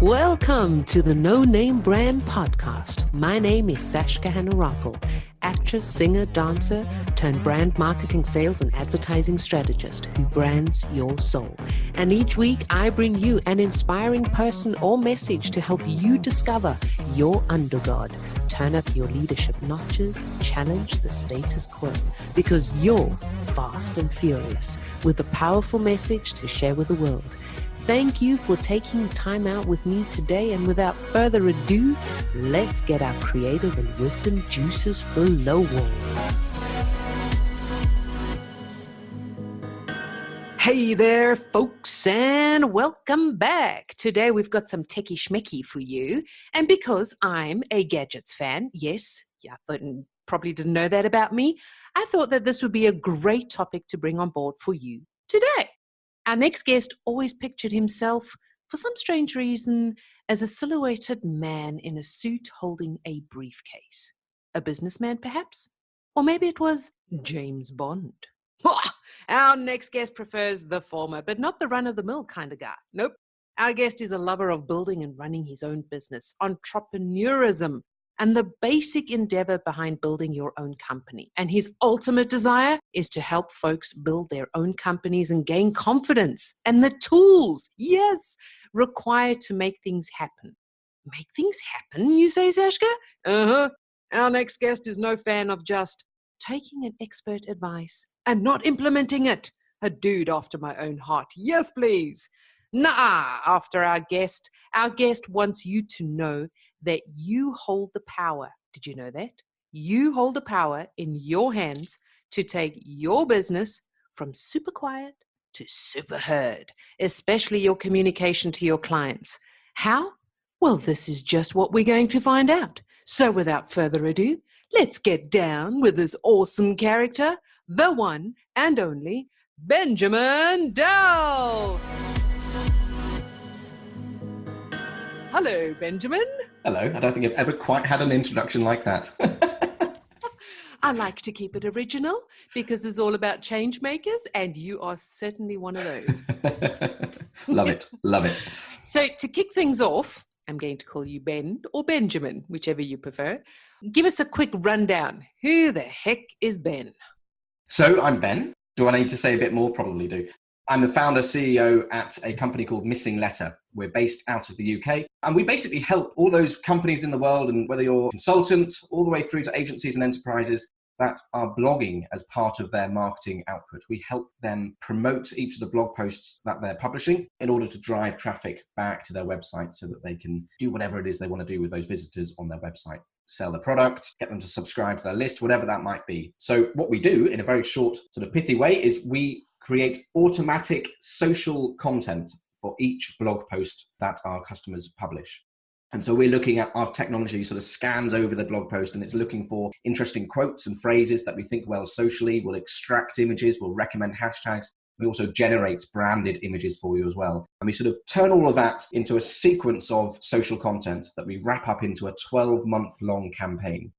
Welcome to the No Name Brand Podcast. My name is Sashka Hanarappel, actress, singer, dancer, turned brand marketing, sales, and advertising strategist who brands your soul. And each week I bring you an inspiring person or message to help you discover your undergod, turn up your leadership notches, challenge the status quo, because you're fast and furious with a powerful message to share with the world. Thank you for taking time out with me today, and without further ado, let's get our creative and wisdom juices flowing. Hey there, folks, and welcome back. Today we've got some techie schmecky for you, and because I'm a gadgets fan, yes, I thought probably didn't know that about me, I thought that this would be a great topic to bring on board for you today. Our next guest always pictured himself, for some strange reason, as a silhouetted man in a suit holding a briefcase. A businessman, perhaps? Or maybe it was James Bond. Our next guest prefers the former, but not the run-of-the-mill kind of guy. Nope. Our guest is a lover of building and running his own business, entrepreneurism, and the basic endeavor behind building your own company. And his ultimate desire is to help folks build their own companies and gain confidence and the tools, yes, required to make things happen. Make things happen, you say, Sashka? Uh-huh. Our next guest is no fan of just taking an expert advice and not implementing it. A dude after my own heart. Yes, please. After our guest wants you to know that you hold the power. Did you know that? You hold the power in your hands to take your business from super quiet to super heard, especially your communication to your clients. How? Well, this is just what we're going to find out. So without further ado, let's get down with this awesome character, the one and only Benjamin Dell. Hello, Benjamin. Hello. I don't think I've ever quite had an introduction like that. I like to keep it original because it's all about change makers, and you are certainly one of those. Love it. Love it. So to kick things off, I'm going to call you Ben or Benjamin, whichever you prefer. Give us a quick rundown. Who the heck is Ben? So I'm Ben. Do I need to say a bit more? Probably do. I'm the founder, CEO at a company called Missing Letter. We're based out of the UK, and we basically help all those companies in the world, and whether you're a consultant all the way through to agencies and enterprises that are blogging as part of their marketing output. We help them promote each of the blog posts that they're publishing in order to drive traffic back to their website so that they can do whatever it is they want to do with those visitors on their website. Sell the product, get them to subscribe to their list, whatever that might be. So what we do in a very short, sort of pithy way is we create automatic social content for each blog post that our customers publish. And so we're looking at our technology sort of scans over the blog post, and it's looking for interesting quotes and phrases that we think well socially. We'll extract images, we'll recommend hashtags. We also generate branded images for you as well. And we sort of turn all of that into a sequence of social content that we wrap up into a 12-month-long campaign.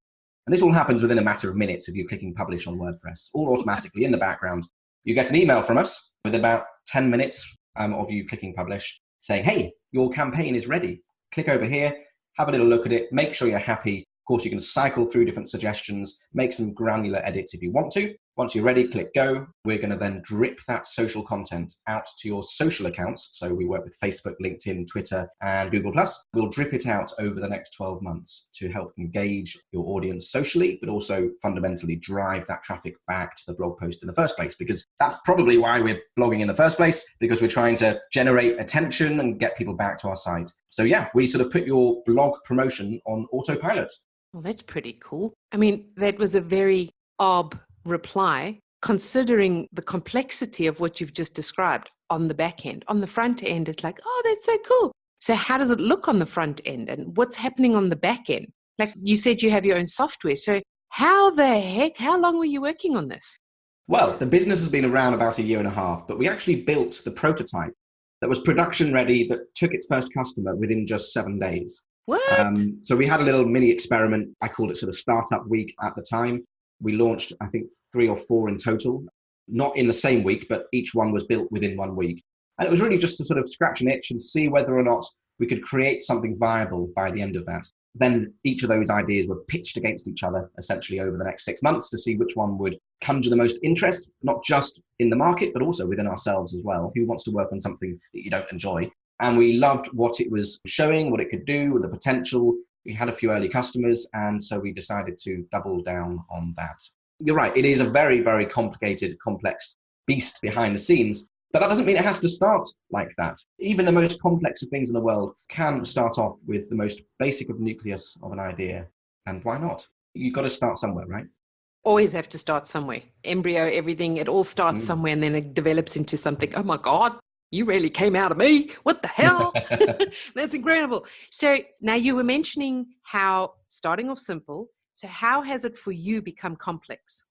And this all happens within a matter of minutes if you're clicking publish on WordPress, all automatically in the background. You get an email from us with about 10 minutes of you clicking publish saying, hey, your campaign is ready. Click over here, have a little look at it, make sure you're happy. Of course, you can cycle through different suggestions, make some granular edits if you want to. Once you're ready, click go. We're going to then drip that social content out to your social accounts. So we work with Facebook, LinkedIn, Twitter, and Google+. We'll drip it out over the next 12 months to help engage your audience socially, but also fundamentally drive that traffic back to the blog post in the first place, because that's probably why we're blogging in the first place, because we're trying to generate attention and get people back to our site. So yeah, we sort of put your blog promotion on autopilot. Well, that's pretty cool. I mean, that was a very reply, considering the complexity of what you've just described on the back end. On the front end, it's like, oh, that's so cool. So how does it look on the front end, and what's happening on the back end? Like you said, you have your own software. So how long were you working on this? Well, the business has been around about a year and a half, but we actually built the prototype that was production ready, that took its first customer within just 7 days. What? So we had a little mini experiment. I called it sort of startup week at the time. We launched, I think, 3 or 4 in total, not in the same week, but each one was built within 1 week. And it was really just to sort of scratch an itch and see whether or not we could create something viable by the end of that. Then each of those ideas were pitched against each other essentially over the next 6 months to see which one would conjure the most interest, not just in the market, but also within ourselves as well. Who wants to work on something that you don't enjoy? And we loved what it was showing, what it could do, with the potential. We had a few early customers, and so we decided to double down on that. You're right, it is a very, very complicated, complex beast behind the scenes, but that doesn't mean it has to start like that. Even the most complex of things in the world can start off with the most basic of nucleus of an idea. And why not? You've got to start somewhere, right? Always have to start somewhere. Embryo, everything, it all starts somewhere and then it develops into something. Oh my God, you really came out of me. What the hell? That's incredible. So now you were mentioning how starting off simple. So how has it for you become complex?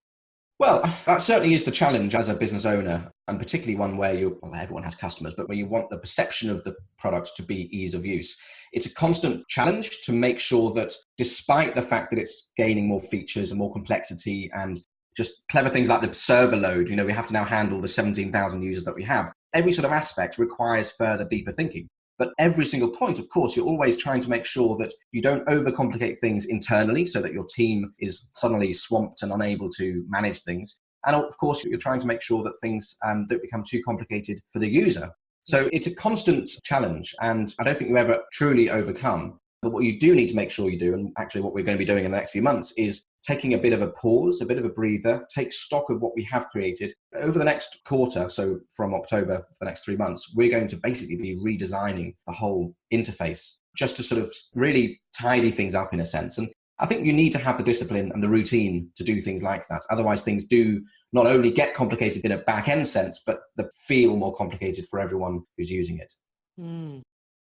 Well, that certainly is the challenge as a business owner, and particularly one where everyone has customers, but where you want the perception of the product to be ease of use. It's a constant challenge to make sure that despite the fact that it's gaining more features and more complexity and just clever things like the server load, we have to now handle the 17,000 users that we have. Every sort of aspect requires further, deeper thinking. But every single point, of course, you're always trying to make sure that you don't overcomplicate things internally so that your team is suddenly swamped and unable to manage things. And of course, you're trying to make sure that things don't become too complicated for the user. So it's a constant challenge, and I don't think you ever truly overcome. But what you do need to make sure you do, and actually what we're going to be doing in the next few months, is taking a bit of a pause, a bit of a breather, take stock of what we have created. Over the next quarter, so from October for the next 3 months, we're going to basically be redesigning the whole interface just to sort of really tidy things up in a sense. And I think you need to have the discipline and the routine to do things like that. Otherwise, things do not only get complicated in a back-end sense, but they feel more complicated for everyone who's using it.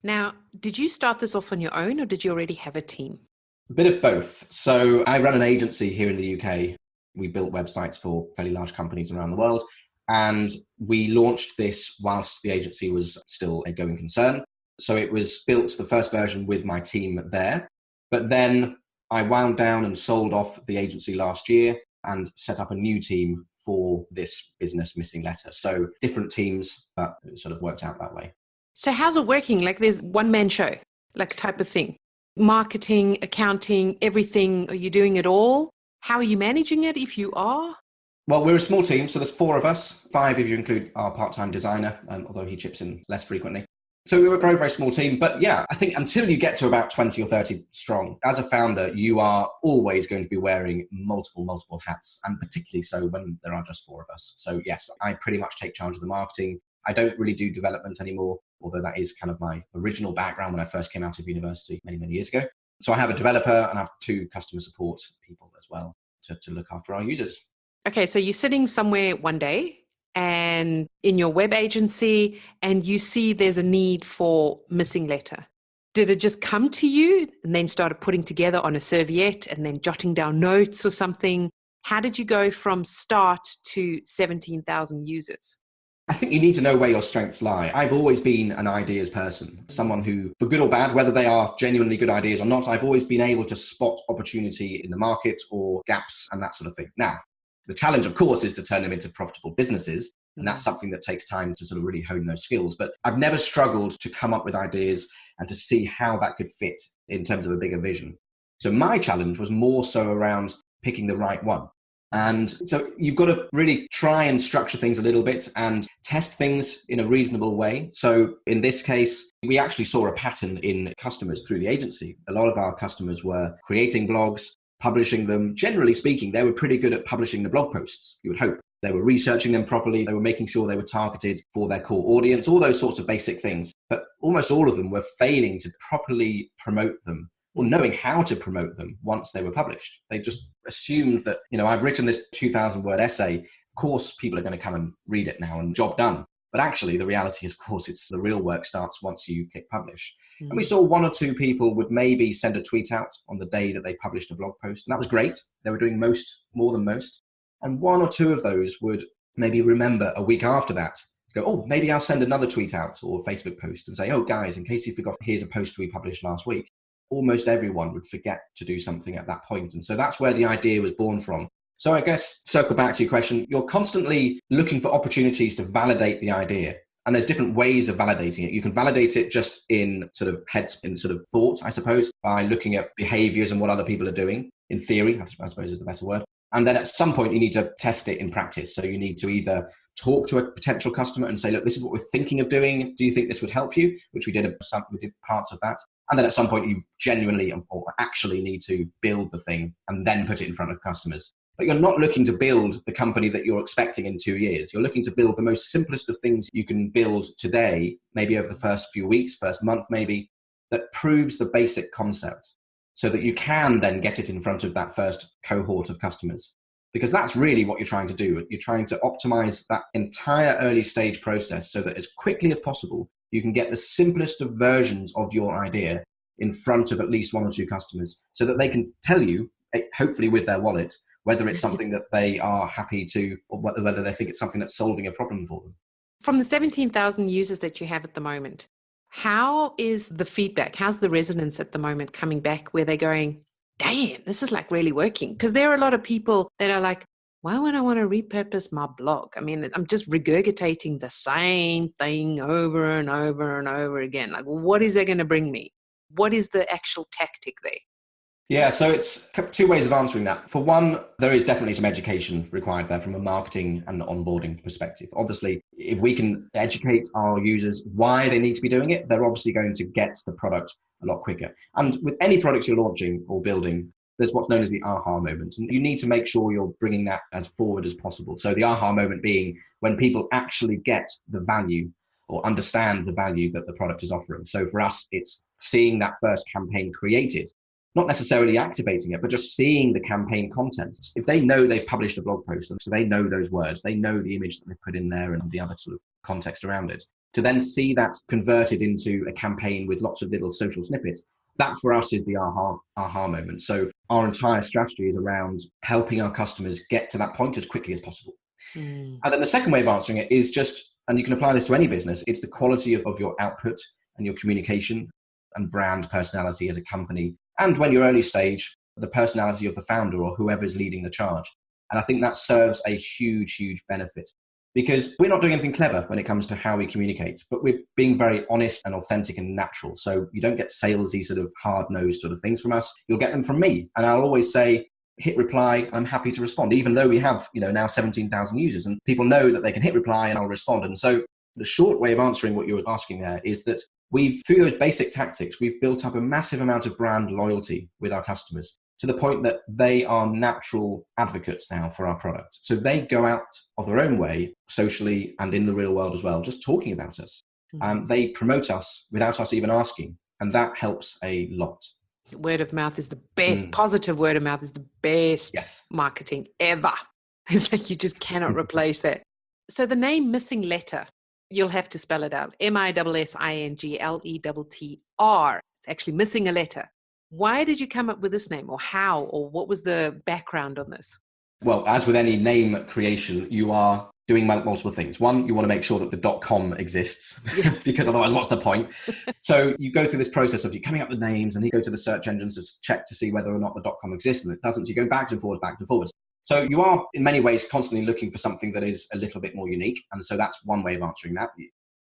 Now, did you start this off on your own or did you already have a team? A bit of both. So I run an agency here in the UK. We built websites for fairly large companies around the world. And we launched this whilst the agency was still a going concern. So it was built, the first version, with my team there. But then I wound down and sold off the agency last year and set up a new team for this business Missing Letter. So different teams, but it sort of worked out that way. So how's it working? Like there's one-man show, like type of thing. Marketing, accounting, everything. Are you doing it all? How are you managing it if you are? Well, we're a small team, so there's 4 of us, 5 if you include our part-time designer, although he chips in less frequently. So we're a very, very small team. But yeah, I think until you get to about 20 or 30 strong, as a founder, you are always going to be wearing multiple hats, and particularly so when there are just 4 of us. So yes, I pretty much take charge of the marketing. I don't really do development anymore, although that is kind of my original background when I first came out of university many, many years ago. So I have a developer and I have 2 customer support people as well to look after our users. Okay, so you're sitting somewhere one day and in your web agency and you see there's a need for Missing Letter. Did it just come to you and then started putting together on a serviette and then jotting down notes or something? How did you go from start to 17,000 users? I think you need to know where your strengths lie. I've always been an ideas person, someone who, for good or bad, whether they are genuinely good ideas or not, I've always been able to spot opportunity in the market or gaps and that sort of thing. Now, the challenge, of course, is to turn them into profitable businesses. And that's something that takes time to sort of really hone those skills. But I've never struggled to come up with ideas and to see how that could fit in terms of a bigger vision. So my challenge was more so around picking the right one. And so you've got to really try and structure things a little bit and test things in a reasonable way. So in this case, we actually saw a pattern in customers through the agency. A lot of our customers were creating blogs, publishing them. Generally speaking, they were pretty good at publishing the blog posts, you would hope. They were researching them properly. They were making sure they were targeted for their core audience, all those sorts of basic things. But almost all of them were failing to properly promote them, or knowing how to promote them once they were published. They just assumed that, I've written this 2,000-word essay. Of course, people are going to come and read it now and job done. But actually, the reality is, of course, it's the real work starts once you click publish. And we saw 1 or 2 people would maybe send a tweet out on the day that they published a blog post. And that was great. They were doing more than most. And 1 or 2 of those would maybe remember a week after that, go, oh, maybe I'll send another tweet out or a Facebook post and say, oh, guys, in case you forgot, here's a post we published last week. Almost everyone would forget to do something at that point. And so that's where the idea was born from. So I guess, circle back to your question, you're constantly looking for opportunities to validate the idea. And there's different ways of validating it. You can validate it just in sort of thought, I suppose, by looking at behaviors and what other people are doing. In theory, I suppose is the better word. And then at some point, you need to test it in practice. So you need to either talk to a potential customer and say, look, this is what we're thinking of doing. Do you think this would help you? Which we did parts of that. And then at some point, you genuinely or actually need to build the thing and then put it in front of customers. But you're not looking to build the company that you're expecting in 2 years. You're looking to build the most simplest of things you can build today, maybe over the first few weeks, first month maybe, that proves the basic concept so that you can then get it in front of that first cohort of customers. Because that's really what you're trying to do. You're trying to optimize that entire early stage process so that as quickly as possible, you can get the simplest of versions of your idea in front of at least one or two customers so that they can tell you, hopefully with their wallet, whether it's something that they are happy to, or whether they think it's something that's solving a problem for them. From the 17,000 users that you have at the moment, how is the feedback? How's the resonance at the moment coming back where they're going, damn, this is like really working? Because there are a lot of people that are like, why would I want to repurpose my blog? I mean, I'm just regurgitating the same thing over and over and over again. Like, what is that going to bring me? What is the actual tactic there? Yeah, so it's two ways of answering that. For one, there is definitely some education required there from a marketing and onboarding perspective. Obviously, if we can educate our users why they need to be doing it, they're obviously going to get the product a lot quicker. And with any product you're launching or building, there's what's known as the aha moment. And you need to make sure you're bringing that as forward as possible. So the aha moment being when people actually get the value or understand the value that the product is offering. So for us, it's seeing that first campaign created. Not necessarily activating it, but just seeing the campaign content. If they know they've published a blog post, so they know those words, they know the image that they put in there and the other sort of context around it, to then see that converted into a campaign with lots of little social snippets, that for us is the aha moment. So our entire strategy is around helping our customers get to that point as quickly as possible. And then the second way of answering it is just, and you can apply this to any business, it's the quality of your output and your communication and brand personality as a company. And when you're early stage, the personality of the founder or whoever's leading the charge. And I think that serves a huge, huge benefit because we're not doing anything clever when it comes to how we communicate, but we're being very honest and authentic and natural. So you don't get salesy sort of hard-nosed sort of things from us. You'll get them from me. And I'll always say, hit reply, I'm happy to respond, even though we have, now 17,000 users and people know that they can hit reply and I'll respond. And so the short way of answering what you were asking there is that through those basic tactics, we've built up a massive amount of brand loyalty with our customers to the point that they are natural advocates now for our product. So they go out of their own way, socially and in the real world as well, just talking about us. They promote us without us even asking, and that helps a lot. Word of mouth is the best. Positive word of mouth is the best marketing ever. It's like you just cannot replace that. So the name Missing Letter, you'll have to spell it out. MISSINGLETTR. It's actually missing a letter. Why did you come up with this name, or how, or what was the background on this? Well, as with any name creation, you are doing multiple things. One, you want to make sure that the .com exists because otherwise what's the point? So you go through this process of you coming up with names and you go to the search engines to check to see whether or not the .com exists, and it doesn't. So you go back and forwards. So you are in many ways constantly looking for something that is a little bit more unique. And so that's one way of answering that.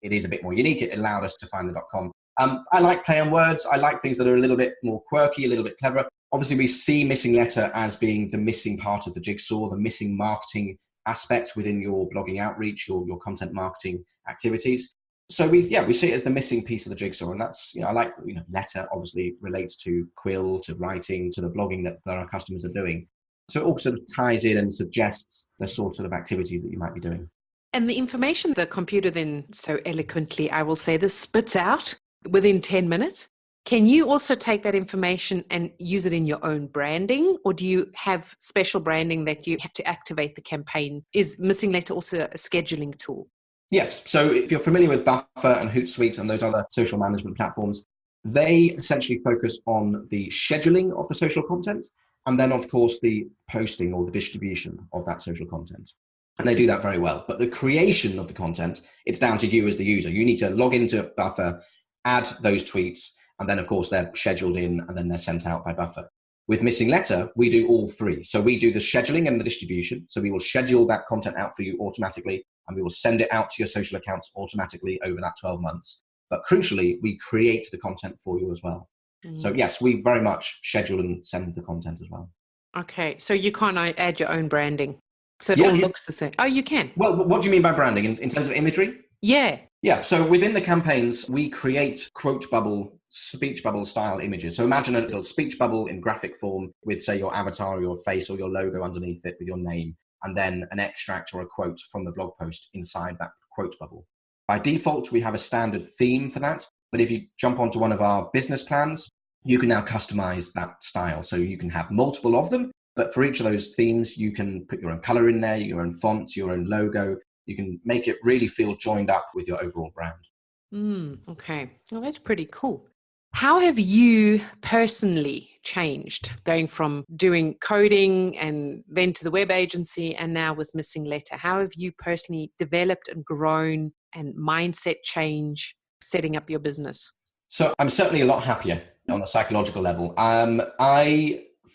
It is a bit more unique. It allowed us to find the .com. I like play on words. I like things that are a little bit more quirky, a little bit clever. Obviously, we see Missing Letter as being the missing part of the jigsaw, the missing marketing aspect within your blogging outreach, your content marketing activities. So we see it as the missing piece of the jigsaw. And that's, I like, letter obviously relates to quill, to writing, to the blogging that our customers are doing. So it all sort of ties in and suggests the sort of activities that you might be doing. And the information the computer then so eloquently, I will say this, spits out within 10 minutes. Can you also take that information and use it in your own branding? Or do you have special branding that you have to activate the campaign? Is Missing Letter also a scheduling tool? Yes. So if you're familiar with Buffer and Hootsuite and those other social management platforms, they essentially focus on the scheduling of the social content. And then, of course, the posting or the distribution of that social content. And they do that very well. But the creation of the content, it's down to you as the user. You need to log into Buffer, add those tweets, and then, of course, they're scheduled in and then they're sent out by Buffer. With Missing Letter, we do all three. So we do the scheduling and the distribution. So we will schedule that content out for you automatically. and we will send it out to your social accounts automatically over that 12 months. But crucially, we create the content for you as well. So yes, we very much schedule and send the content as well. Okay, so you can't add your own branding, so it Yeah, all looks the same. Oh, you can. Well, what do you mean by branding in terms of imagery? Yeah. Yeah, so within the campaigns, we create quote bubble, speech bubble style images. So imagine a little speech bubble in graphic form with, say, your avatar or your face or your logo underneath it with your name, and then an extract or a quote from the blog post inside that quote bubble. By default, we have a standard theme for that. But if you jump onto one of our business plans, you can now customize that style. So you can have multiple of them, but for each of those themes, you can put your own color in there, your own font, your own logo. You can make it really feel joined up with your overall brand. Okay. Well, that's pretty cool. How have you personally changed going from doing coding and then to the web agency and now with Missing Letter? How have you personally developed and grown and mindset change setting up your business? So I'm certainly a lot happier on a psychological level.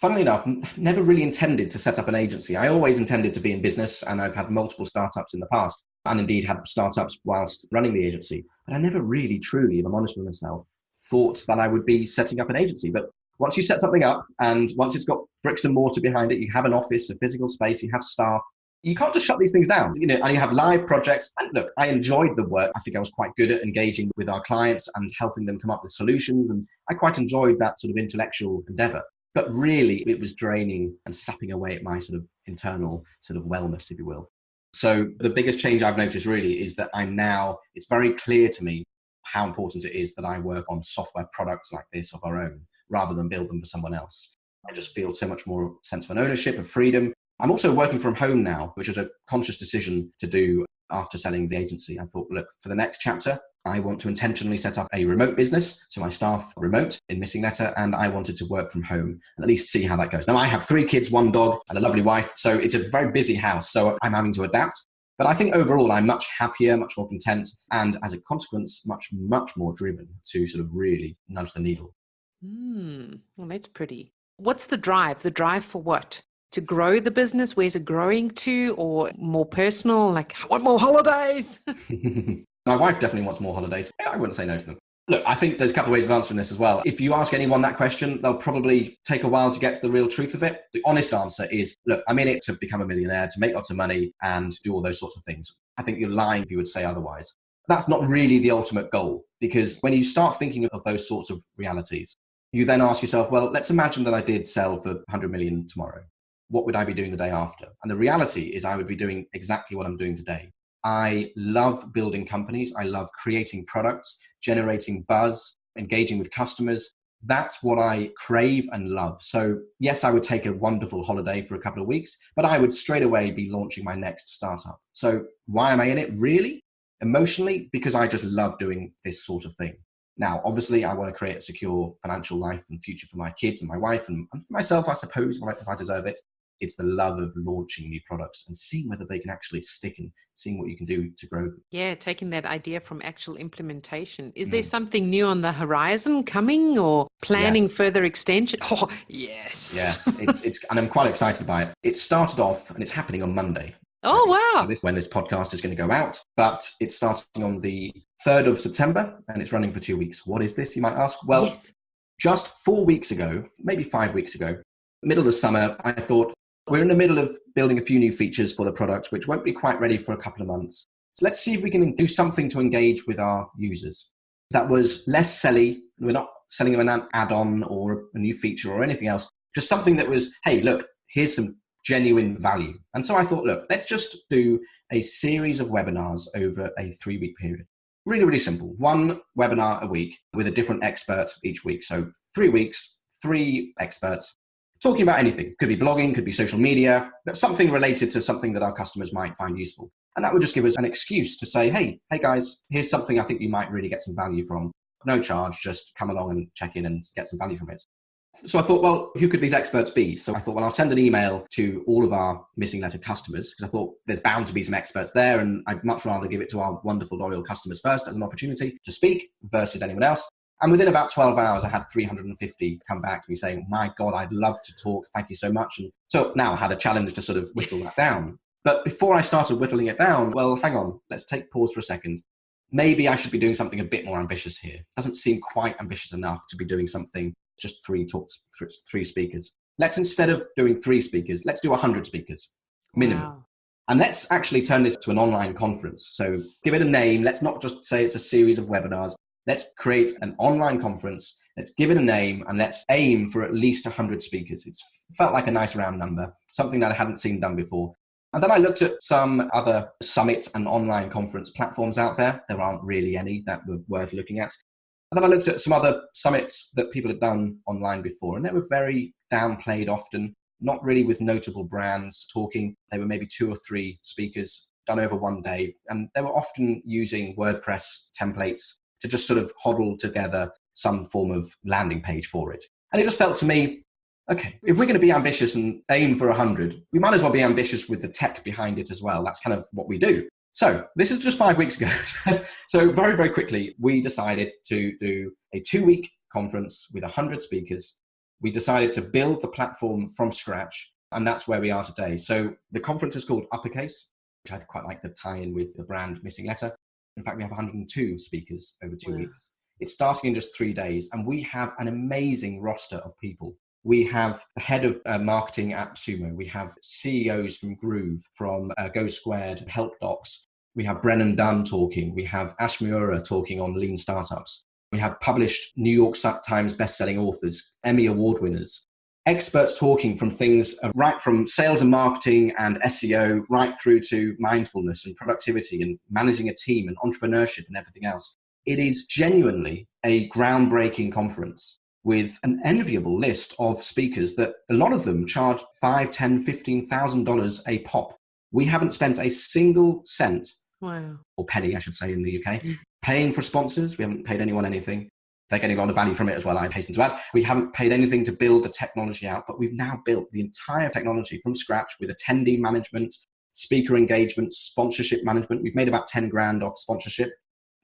Funnily enough, never really intended to set up an agency. I always intended to be in business, and I've had multiple startups in the past, and indeed had startups whilst running the agency. But I never really, truly, if I'm honest with myself, thought that I would be setting up an agency. But once you set something up, and once it's got bricks and mortar behind it, you have an office, a physical space, you have staff, you can't just shut these things down, and you have live projects. And look, I enjoyed the work. I think I was quite good at engaging with our clients and helping them come up with solutions. And I quite enjoyed that sort of intellectual endeavor. But really, it was draining and sapping away at my sort of internal sort of wellness, if you will. So the biggest change I've noticed really is that it's very clear to me how important it is that I work on software products like this of our own, rather than build them for someone else. I just feel so much more sense of an ownership, of freedom. I'm also working from home now, which was a conscious decision to do after selling the agency. I thought, look, for the next chapter, I want to intentionally set up a remote business, so my staff remote in Missing Letter, and I wanted to work from home and at least see how that goes. Now, I have 3 kids, 1 dog, and a lovely wife, so it's a very busy house, so I'm having to adapt. But I think overall, I'm much happier, much more content, and as a consequence, much, much more driven to sort of really nudge the needle. Well, that's pretty. What's the drive? The drive for what? To grow the business? Where's it growing to? Or more personal, like, I want more holidays? My wife definitely wants more holidays. I wouldn't say no to them. Look, I think there's a couple of ways of answering this as well. If you ask anyone that question, they'll probably take a while to get to the real truth of it. The honest answer is, look, I'm in it to become a millionaire, to make lots of money and do all those sorts of things. I think you're lying if you would say otherwise. That's not really the ultimate goal, because when you start thinking of those sorts of realities, you then ask yourself, well, let's imagine that I did sell for 100 million tomorrow. What would I be doing the day after? And the reality is I would be doing exactly what I'm doing today. I love building companies. I love creating products, generating buzz, engaging with customers. That's what I crave and love. So yes, I would take a wonderful holiday for a couple of weeks, but I would straight away be launching my next startup. So why am I in it? Really? Emotionally, because I just love doing this sort of thing. Now, obviously, I want to create a secure financial life and future for my kids and my wife and for myself, I suppose, if I deserve it. It's the love of launching new products and seeing whether they can actually stick and seeing what you can do to grow them. Yeah, taking that idea from actual implementation. Is there something new on the horizon coming or planning further extension? Oh, yes. Yes, it's and I'm quite excited by it. It started off and it's happening on Monday. Oh, wow. When this podcast is going to go out, but it's starting on the 3rd of September and it's running for 2 weeks. What is this, you might ask? Well, just 4 weeks ago, maybe 5 weeks ago, middle of the summer, I thought, we're in the middle of building a few new features for the product, which won't be quite ready for a couple of months. So let's see if we can do something to engage with our users. That was less selly. We're not selling them an add-on or a new feature or anything else. Just something that was, hey, look, here's some genuine value. And so I thought, look, let's just do a series of webinars over a 3-week period. Really, really simple. 1 webinar a week with a different expert each week. So 3 weeks, 3 experts. Talking about anything. Could be blogging, could be social media, but something related to something that our customers might find useful. And that would just give us an excuse to say, hey guys, here's something I think you might really get some value from. No charge, just come along and check in and get some value from it. So I thought, well, who could these experts be? So I thought, well, I'll send an email to all of our Missing Letter customers because I thought there's bound to be some experts there and I'd much rather give it to our wonderful loyal customers first as an opportunity to speak versus anyone else. And within about 12 hours, I had 350 come back to me saying, my God, I'd love to talk. Thank you so much. And so now I had a challenge to sort of whittle that down. But before I started whittling it down, well, hang on, let's take pause for a second. Maybe I should be doing something a bit more ambitious here. It doesn't seem quite ambitious enough to be doing something just 3 talks, 3 speakers. Let's, instead of doing 3 speakers, let's do 100 speakers minimum. Wow. And let's actually turn this to an online conference. So give it a name. Let's not just say it's a series of webinars. Let's create an online conference. Let's give it a name, and let's aim for at least 100 speakers. It's felt like a nice round number, something that I hadn't seen done before. And then I looked at some other summit and online conference platforms out there. There aren't really any that were worth looking at. And then I looked at some other summits that people had done online before, and they were very downplayed often, not really with notable brands talking. They were maybe 2 or 3 speakers done over one day, and they were often using WordPress templates to just sort of hodl together some form of landing page for it. And it just felt to me, okay, if we're going to be ambitious and aim for 100, we might as well be ambitious with the tech behind it as well. That's kind of what we do. So this is just 5 weeks ago. So very, very quickly, we decided to do a 2-week conference with 100 speakers. We decided to build the platform from scratch, and that's where we are today. So the conference is called Uppercase, which I quite like the tie-in with the brand Missing Letter. In fact, we have 102 speakers over 2 weeks. It's starting in just 3 days, and we have an amazing roster of people. We have the head of marketing at Sumo. We have CEOs from Groove, from Go Squared, Help Docs. We have Brennan Dunn talking. We have Ash Miura talking on lean startups. We have published New York Times bestselling authors, Emmy Award winners, experts talking from things right from sales and marketing and SEO, right through to mindfulness and productivity and managing a team and entrepreneurship and everything else. It is genuinely a groundbreaking conference with an enviable list of speakers that a lot of them charge $5,000, $10,000, $15,000 a pop. We haven't spent a single cent, or penny, I should say, in the UK, paying for sponsors. We haven't paid anyone anything. They're getting a lot of value from it as well, I hasten to add. We haven't paid anything to build the technology out, but we've now built the entire technology from scratch with attendee management, speaker engagement, sponsorship management. We've made about 10 grand off sponsorship.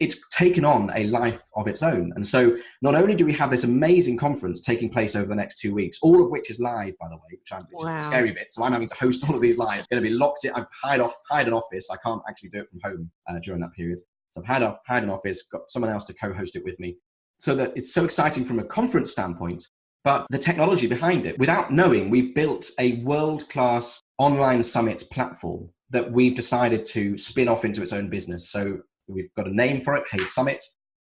It's taken on a life of its own. And so not only do we have this amazing conference taking place over the next 2 weeks, all of which is live, by the way, which is a scary bit. So I'm having to host all of these live. It's going to be locked in. I've hired an office. I can't actually do it from home during that period. So I've hired an office, got someone else to co-host it with me, so that it's so exciting from a conference standpoint, but the technology behind it, without knowing, we've built a world-class online summit platform that we've decided to spin off into its own business. So we've got a name for it, Hey Summit,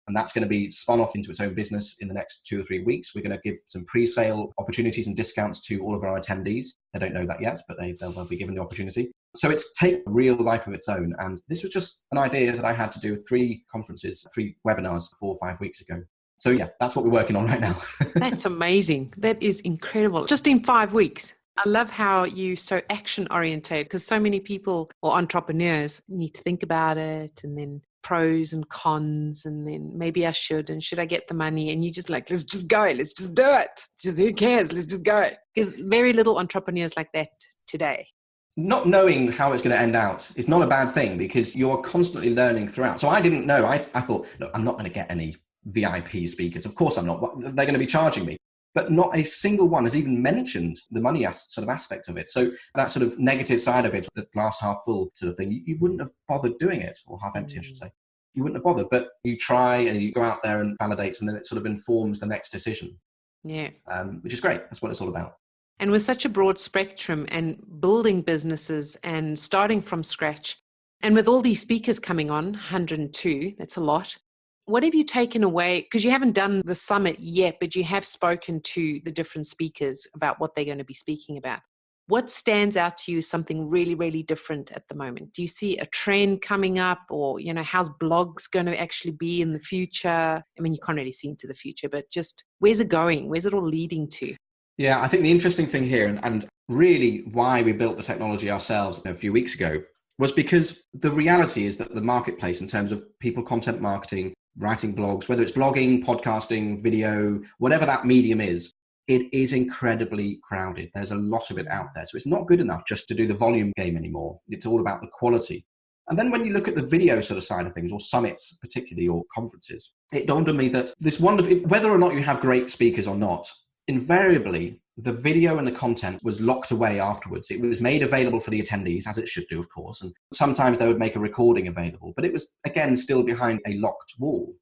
and that's going to be spun off into its own business in the next 2 or 3 weeks. We're going to give some pre-sale opportunities and discounts to all of our attendees. They don't know that yet, but they'll be given the opportunity. So it's taken a real life of its own. And this was just an idea that I had to do 3 conferences, 3 webinars 4 or 5 weeks ago. So yeah, that's what we're working on right now. That's amazing. That is incredible. Just in 5 weeks. I love how you so action oriented, because so many people or entrepreneurs need to think about it and then pros and cons, and then maybe I should, and should I get the money? And you just like, let's just go. Let's just do it. Just who cares? Let's just go. There's very little entrepreneurs like that today. Not knowing how it's going to end out is not a bad thing, because you're constantly learning throughout. So I didn't know. I thought, look, I'm not going to get any VIP speakers. Of course I'm not. They're going to be charging me. But not a single one has even mentioned the money sort of aspect of it. So that sort of negative side of it, the glass half full sort of thing, you wouldn't have bothered doing it, or half empty, I should say. You wouldn't have bothered, but you try and you go out there and validates, and then it sort of informs the next decision. Yeah. Which is great. That's what it's all about. And with such a broad spectrum and building businesses and starting from scratch, and with all these speakers coming on, 102, that's a lot. What have you taken away? Because you haven't done the summit yet, but you have spoken to the different speakers about what they're going to be speaking about. What stands out to you as something really, really different at the moment? Do you see a trend coming up, or, how's blogs going to actually be in the future? I mean, you can't really see into the future, but just where's it going? Where's it all leading to? Yeah, I think the interesting thing here, and really why we built the technology ourselves a few weeks ago, was because the reality is that the marketplace in terms of people content marketing, writing blogs, whether it's blogging, podcasting, video, whatever that medium is, it is incredibly crowded. There's a lot of it out there. So it's not good enough just to do the volume game anymore. It's all about the quality. And then when you look at the video sort of side of things, or summits particularly, or conferences, it dawned on me that this wonderful, whether or not you have great speakers or not, invariably the video and the content was locked away afterwards. It was made available for the attendees, as it should do, of course. And sometimes they would make a recording available, but it was, again, still behind a locked wall.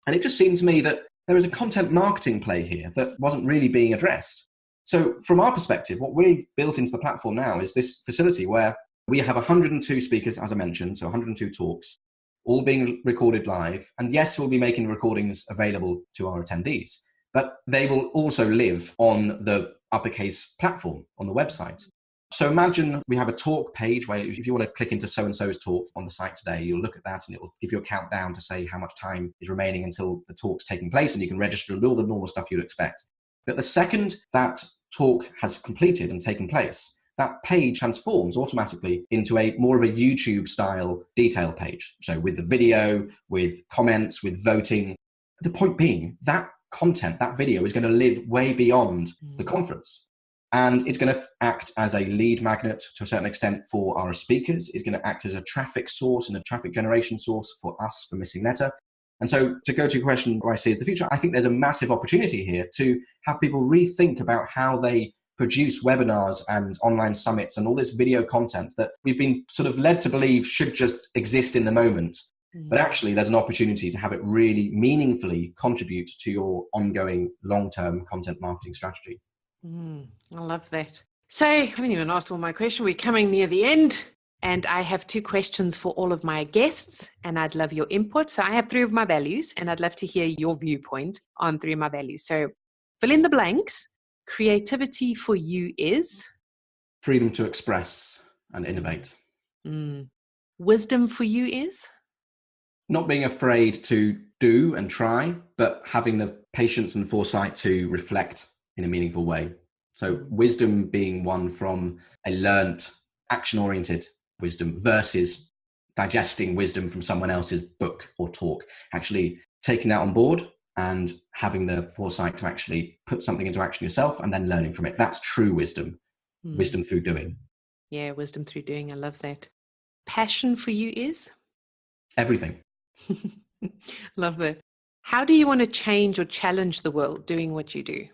And it just seemed to me that there was a content marketing play here that wasn't really being addressed. So from our perspective, what we've built into the platform now is this facility where we have 102 speakers, as I mentioned, so 102 talks, all being recorded live. And yes, we'll be making recordings available to our attendees, but they will also live on the uppercase platform on the website. So imagine we have a talk page where if you want to click into so-and-so's talk on the site today, you'll look at that and it will give you a countdown to say how much time is remaining until the talk's taking place, and you can register and do all the normal stuff you'd expect. But the second that talk has completed and taken place, that page transforms automatically into a more of a YouTube style detail page. So with the video, with comments, with voting. The point being that content, that video is going to live way beyond the conference. And it's going to act as a lead magnet to a certain extent for our speakers. It's going to act as a traffic source and a traffic generation source for us, for Missing Letter. And so to go to your question, where I see as the future, I think there's a massive opportunity here to have people rethink about how they produce webinars and online summits and all this video content that we've been sort of led to believe should just exist in the moment. But actually, there's an opportunity to have it really meaningfully contribute to your ongoing long-term content marketing strategy. I love that. So I haven't even asked all my questions. We're coming near the end, and I have 2 questions for all of my guests, and I'd love your input. So I have 3 of my values, and I'd love to hear your viewpoint on 3 of my values. So fill in the blanks. Creativity for you is? Freedom to express and innovate. Wisdom for you is? Not being afraid to do and try, but having the patience and foresight to reflect in a meaningful way. So wisdom being one from a learnt, action-oriented wisdom versus digesting wisdom from someone else's book or talk. Actually taking that on board and having the foresight to actually put something into action yourself and then learning from it. That's true wisdom. Wisdom through doing. Yeah, wisdom through doing. I love that. Passion for you is? Everything. Love that. How do you want to change or challenge the world doing what you do?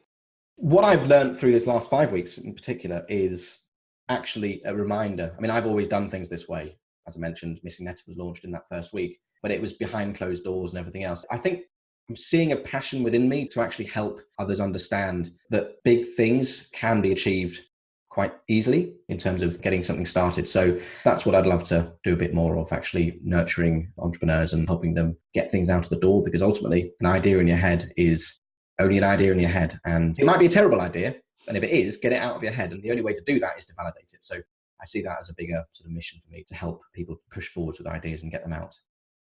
What I've learned through this last 5 weeks in particular is actually a reminder. I mean, I've always done things this way. As I mentioned, Missing Letter was launched in that first week, but it was behind closed doors and everything else. I think I'm seeing a passion within me to actually help others understand that big things can be achieved quite easily in terms of getting something started. So that's what I'd love to do a bit more of, actually nurturing entrepreneurs and helping them get things out of the door, because ultimately an idea in your head is only an idea in your head. And it might be a terrible idea. And if it is, get it out of your head. And the only way to do that is to validate it. So I see that as a bigger sort of mission for me, to help people push forward with ideas and get them out.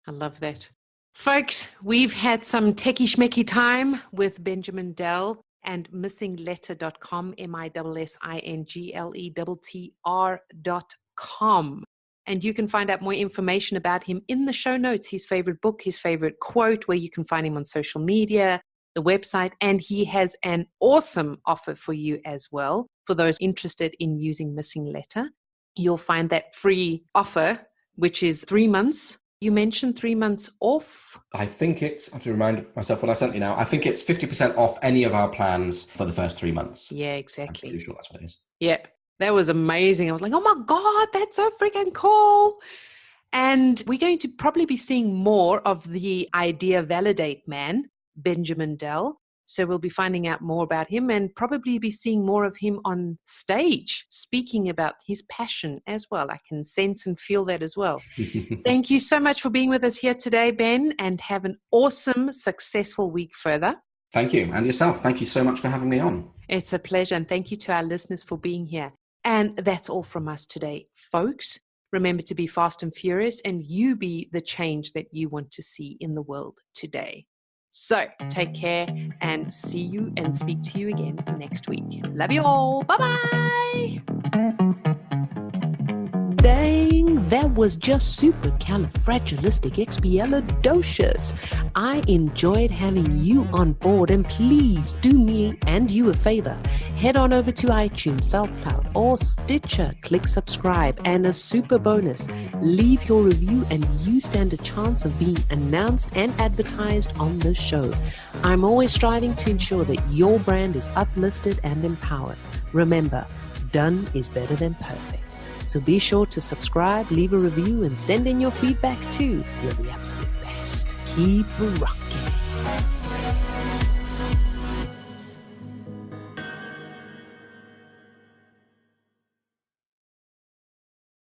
I love that. Folks, we've had some techie schmecky time with Benjamin Dell and missingletter.com, missingletter.com. And you can find out more information about him in the show notes, his favorite book, his favorite quote, where you can find him on social media, the website, and he has an awesome offer for you as well. For those interested in using Missing Letter, you'll find that free offer, which is 3 months. You mentioned 3 months off. I think it's, I have to remind myself what I sent you now. I think it's 50% off any of our plans for the first 3 months. Yeah, exactly. I'm pretty sure that's what it is. Yeah, that was amazing. I was like, oh my God, that's so freaking cool. And we're going to probably be seeing more of the Idea Validate man, Benjamin Dell. So we'll be finding out more about him and probably be seeing more of him on stage, speaking about his passion as well. I can sense and feel that as well. Thank you so much for being with us here today, Ben, and have an awesome, successful week further. Thank you. And yourself. Thank you so much for having me on. It's a pleasure. And thank you to our listeners for being here. And that's all from us today, folks. Remember to be fast and furious, and you be the change that you want to see in the world today. So take care and see you and speak to you again next week. Love you all. Bye-bye. Dang, that was just supercalifragilisticexpialidocious. I enjoyed having you on board, and please do me and you a favor. Head on over to iTunes, SoundCloud, or Stitcher. Click subscribe, and a super bonus, leave your review and you stand a chance of being announced and advertised on the show. I'm always striving to ensure that your brand is uplifted and empowered. Remember, done is better than perfect. So be sure to subscribe, leave a review, and send in your feedback too. You're the absolute best. Keep rocking.